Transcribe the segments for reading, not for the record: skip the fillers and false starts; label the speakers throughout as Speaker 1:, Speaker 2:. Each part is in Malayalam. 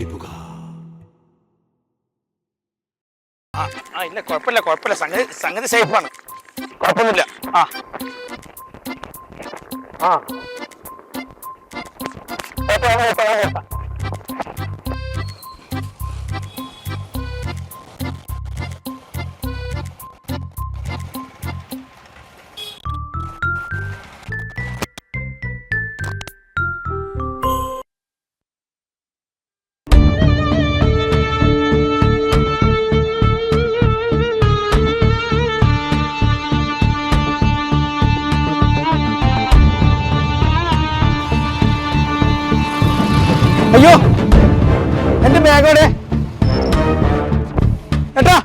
Speaker 1: വെടിപ്പുക.
Speaker 2: ഇല്ല കുഴപ്പമില്ല സംഗതി സേഫാണ്, കുഴപ്പമൊന്നുമില്ല. അയ്യോ, എന്റെ ബാഗോടെ ഏട്ടാ,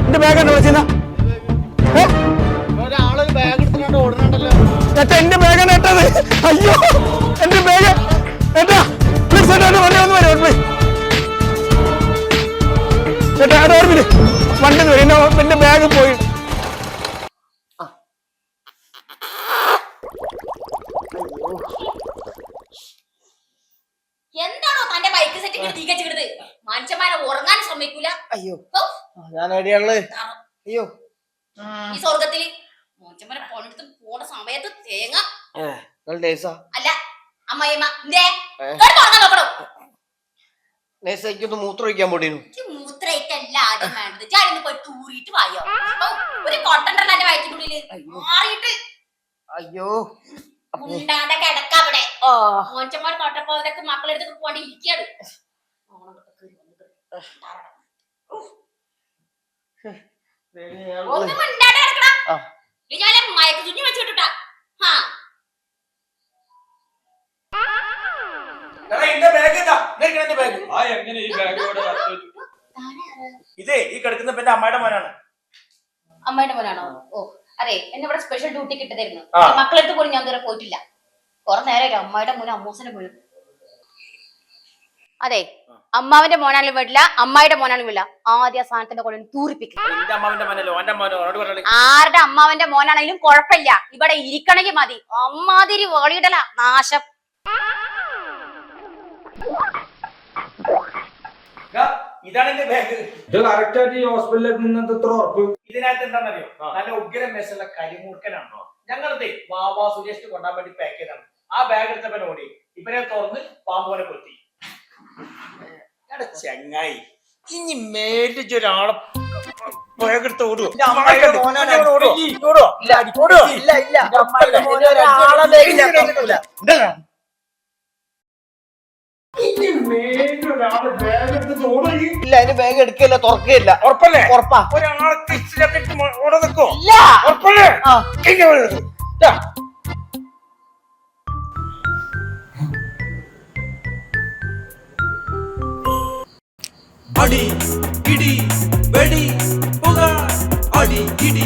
Speaker 2: എന്റെ ബാഗാണ് വിളിച്ചിരുന്ന ഏട്ടാ, എന്റെ ബാഗാണ് ഏട്ടത്. അയ്യോ, എന്റെ ബാഗ് ഏട്ടാ, പ്ലീസ് ഏട്ടാ, ഒന്ന് വരും ചേട്ടാ, ഏട്ടാ ഓർമ്മില്ല വണ്ടി വരും, എന്റെ ബാഗ് പോയി.
Speaker 3: എന്താണോ തന്റെ ബൈക്ക് സെറ്റ് തീകച്ചിടുന്നത്? മനുഷ്യന്മാരെ ഉറങ്ങാൻ സമ്മതിക്കൂല.
Speaker 4: അയ്യോ, ഞാൻ എവിടെയാള്? അയ്യോ,
Speaker 3: ഈ സ്വർഗത്തില് മനുഷ്യന്മാരെ പണിയെടുത്ത് പോണ സമയത്ത് തേങ്ങ അല്ല അമ്മയമ്മ നോക്കണോ?
Speaker 4: നേഴ്സൊന്ന് മൂത്രമൊഴിക്കാൻ പോടീനു.
Speaker 3: മൂത്രയിട്ടല്ല ആദ്യം വേണ്ടത്, ചാടി പോയി തൂറിയിട്ട് വായോ. ഒരു കൊട്ടണ്ടല്ലോ എന്റെ വയറ്റിനുള്ളില് മാറിയിട്ട്.
Speaker 4: അയ്യോ,
Speaker 3: ഉണ്ടാണ്ട കിടക്ക അവിടെ. മോഞ്ചന്മാർ തൊട്ടപ്പോതൊക്കെ മക്കളെടുത്ത് പോണ്ടി ഇരിക്കാണ്. ഒന്നും മിണ്ടാണ്ട് കിടക്കണം. ഞാൻ മയക്ക് തുന്നി വെച്ചിട്ടാ.
Speaker 2: ഇതേ ഈ കിടക്കുന്ന എന്റെ അമ്മയുടെ മോനാണ്.
Speaker 3: അമ്മയുടെ മോനാണോ? ഓ അതെ, എന്നെ ഇവിടെ സ്പെഷ്യൽ ഡ്യൂട്ടി കിട്ടതായിരുന്നു. മക്കളെടുത്ത് പോലും ഞാൻ ഇതുവരെ പോയിട്ടില്ല. കുറെ നേരം അമ്മയുടെ മോനും അമ്മൂസന്റെ മോനും. അതെ, അമ്മാവന്റെ മോനാണെങ്കിലും വേണ്ടില്ല, അമ്മായിയുടെ മോനാണെങ്കിലും വേണ്ടില്ല, ആദ്യ സ്ഥാനത്തിന്റെ കൊണ്ടു തൂറിപ്പിക്കും. ആരുടെ അമ്മാവന്റെ മോനാണെങ്കിലും കുഴപ്പമില്ല, ഇവിടെ ഇരിക്കണമെങ്കിൽ മതി. അമ്മാതിരി വളിയിടല നാശം.
Speaker 2: ഇതാണ് എന്റെ ബാഗ്. ഇതിനകത്ത് എന്താണെന്നറിയോ, നല്ല ഉഗ്രം മെസ്സുള്ള കരിമൂർക്കനാണോ. ഞങ്ങളത് വാവാ സുരേഷ് കൊണ്ടാൻ വേണ്ടി പാക്ക് ചെയ്താണ്. ആ ബാഗ് എടുത്തപ്പോ ഓടി, ഇവരെ തുറന്ന് പാമ്പോനെ കൊത്തി. ചങ്ങായി, ഇനി മേടിച്ചൊരാളെ ബാഗ് എടുത്ത് ഓടുവോ?
Speaker 4: ഇല്ല, അതിന് ബാഗ് എടുക്കല്ല, തുറക്കുകയില്ല.
Speaker 2: ഉറപ്പല്ലേ?
Speaker 4: ഉറപ്പാ.
Speaker 2: ഒരാളെ ഓടെ നിൽക്കോ?
Speaker 4: ഇല്ല,
Speaker 2: ഉറപ്പല്ലേ?
Speaker 1: അടി ഇടി വെടി പുക, അടി ഇടി